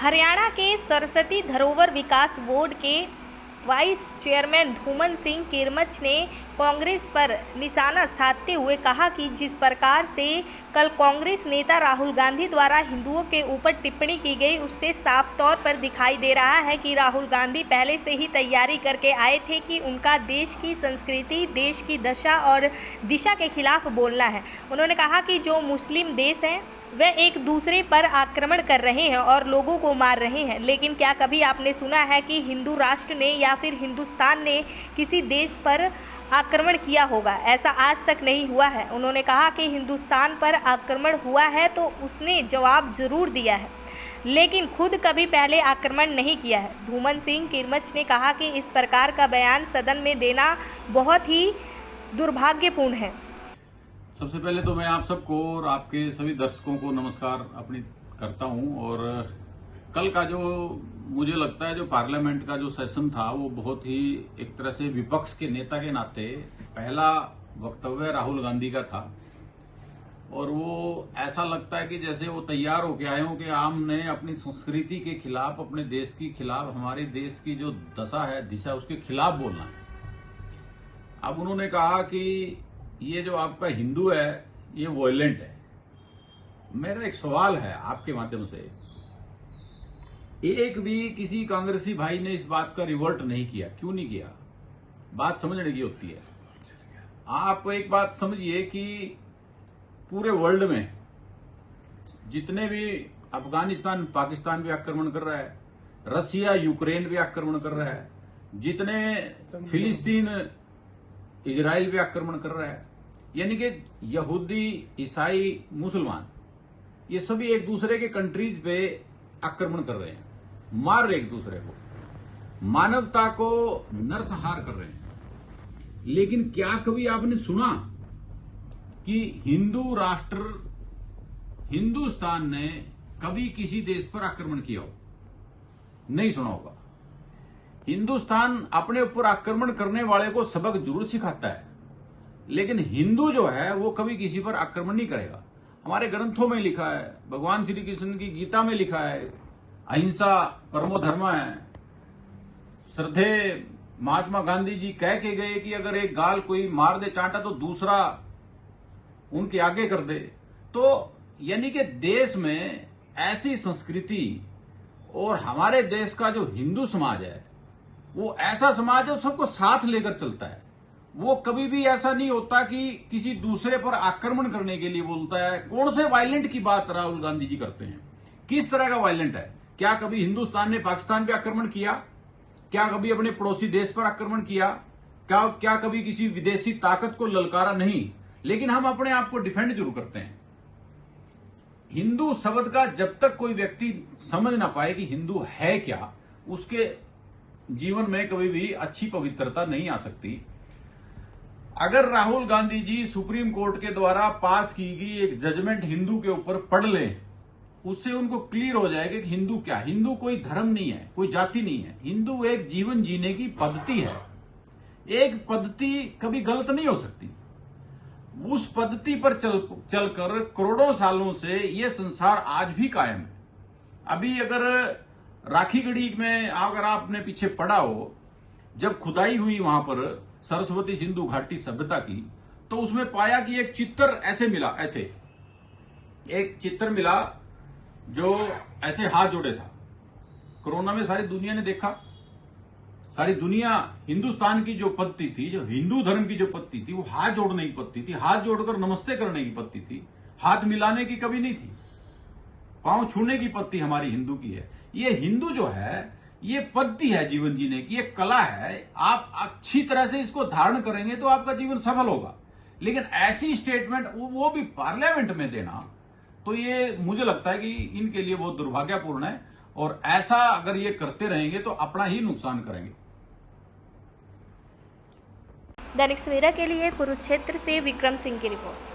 हरियाणा के सरस्वती धरोवर विकास बोर्ड के vice chairman धूमन Singh Kirmach ने कांग्रेस पर निशाना साधते हुए कहा कि जिस प्रकार से कल कांग्रेस नेता राहुल गांधी द्वारा हिंदुओं के ऊपर टिप्पणी की गई, उससे साफ तौर पर दिखाई दे रहा है कि राहुल गांधी पहले से ही तैयारी करके आए थे कि उनका देश की संस्कृति, देश की दशा और दिशा के खिलाफ बोलना है। उन्होंने कहा कि जो मुस्लिम देश हैं वे एक दूसरे पर आक्रमण कर रहे हैं और लोगों को मार रहे हैं, लेकिन क्या कभी आपने सुना है कि हिंदू राष्ट्र ने या फिर हिंदुस्तान ने किसी देश पर आक्रमण किया होगा? ऐसा आज तक नहीं हुआ है। उन्होंने कहा कि हिंदुस्तान पर आक्रमण हुआ है तो उसने जवाब जरूर दिया है, लेकिन खुद कभी पहले आक्रमण नहीं किया है। धूमन सिंह किरमच ने कहा कि इस प्रकार का बयान सदन में देना बहुत ही दुर्भाग्यपूर्ण है। सबसे पहले तो मैं आप सबको और आपके सभी दर्शकों को नमस्कार अपनी करता हूं। और कल का जो मुझे लगता है जो पार्लियामेंट का जो सेशन था वो बहुत ही एक तरह से विपक्ष के नेता के नाते पहला वक्तव्य राहुल गांधी का था। और वो ऐसा लगता है कि जैसे वो तैयार होके आए हों कि हमने अपनी संस्कृति के खिलाफ, अपने देश के खिलाफ, हमारे देश की जो दशा है, दिशा, उसके खिलाफ बोलना है। अब उन्होंने कहा कि ये जो आपका हिंदू है ये वॉयलेंट है। मेरा एक सवाल है आपके माध्यम से, एक भी किसी कांग्रेसी भाई ने इस बात का रिवर्ट नहीं किया। क्यों नहीं किया? बात समझने की होती है। आप एक बात समझिए कि पूरे वर्ल्ड में जितने भी अफगानिस्तान, पाकिस्तान भी आक्रमण कर रहा है, रसिया, यूक्रेन भी आक्रमण कर रहा है, जितने फिलिस्तीन, इजराइल भी आक्रमण कर रहा है, यानी कि यहूदी, ईसाई, मुसलमान, ये सभी एक दूसरे के कंट्रीज पे आक्रमण कर रहे हैं, मार रहे एक दूसरे को, मानवता को नरसंहार कर रहे हैं। लेकिन क्या कभी आपने सुना कि हिंदू राष्ट्र हिंदुस्तान ने कभी किसी देश पर आक्रमण किया हो? नहीं सुना होगा। हिंदुस्तान अपने ऊपर आक्रमण करने वाले को सबक जरूर सिखाता है, लेकिन हिंदू जो है वो कभी किसी पर आक्रमण नहीं करेगा। हमारे ग्रंथों में लिखा है, भगवान श्री कृष्ण की गीता में लिखा है, अहिंसा परमो धर्म है। श्रद्धेय महात्मा गांधी जी कह के गए कि अगर एक गाल कोई मार दे चांटा तो दूसरा उनके आगे कर दे। तो यानी कि देश में ऐसी संस्कृति, और हमारे देश का जो हिंदू समाज है वो ऐसा समाज है, सबको साथ लेकर चलता है। वो कभी भी ऐसा नहीं होता कि किसी दूसरे पर आक्रमण करने के लिए बोलता है। कौन से वायलेंट की बात राहुल गांधी जी करते हैं? किस तरह का वायलेंट है? क्या कभी हिंदुस्तान ने पाकिस्तान पे आक्रमण किया? क्या कभी अपने पड़ोसी देश पर आक्रमण किया? क्या कभी किसी विदेशी ताकत को ललकारा? नहीं। लेकिन हम अपने आप को डिफेंड जरूर करते हैं। हिंदू शब्द का जब तक कोई व्यक्ति समझ ना पाए कि हिंदू है क्या, उसके जीवन में कभी भी अच्छी पवित्रता नहीं आ सकती। अगर राहुल गांधी जी सुप्रीम कोर्ट के द्वारा पास की गई एक जजमेंट हिंदू के ऊपर पढ़ लें, उससे उनको क्लियर हो जाएगा कि हिंदू क्या। हिंदू कोई धर्म नहीं है, कोई जाति नहीं है। हिंदू एक जीवन जीने की पद्धति है। एक पद्धति कभी गलत नहीं हो सकती। उस पद्धति पर चलकर करोड़ों सालों से यह संसार आज भी कायम है। अभी अगर राखीगढ़ी में अगर आपने पीछे पढ़ा हो, जब खुदाई हुई वहां पर सरस्वती सिंधु घाटी सभ्यता की, तो उसमें पाया कि एक चित्र ऐसे मिला, ऐसे एक चित्र मिला जो ऐसे हाथ जोड़े था। कोरोना में सारी दुनिया ने देखा, सारी दुनिया हिंदुस्तान की जो पद्धति थी, जो हिंदू धर्म की जो पद्धति थी, वो हाथ जोड़ने की पद्धति थी, हाथ जोड़कर नमस्ते करने की पद्धति थी, हाथ मिलाने की कभी नहीं थी। पांव छूने की पद्धति हमारी हिंदू की है। ये हिंदू जो है ये पद्धति है जीवन जीने की, एक कला है। आप अच्छी तरह से इसको धारण करेंगे तो आपका जीवन सफल होगा। लेकिन ऐसी स्टेटमेंट वो भी पार्लियामेंट में देना, तो ये मुझे लगता है कि इनके लिए बहुत दुर्भाग्यपूर्ण है। और ऐसा अगर ये करते रहेंगे तो अपना ही नुकसान करेंगे। दैनिक सवेरा के लिए कुरुक्षेत्र से विक्रम सिंह की रिपोर्ट।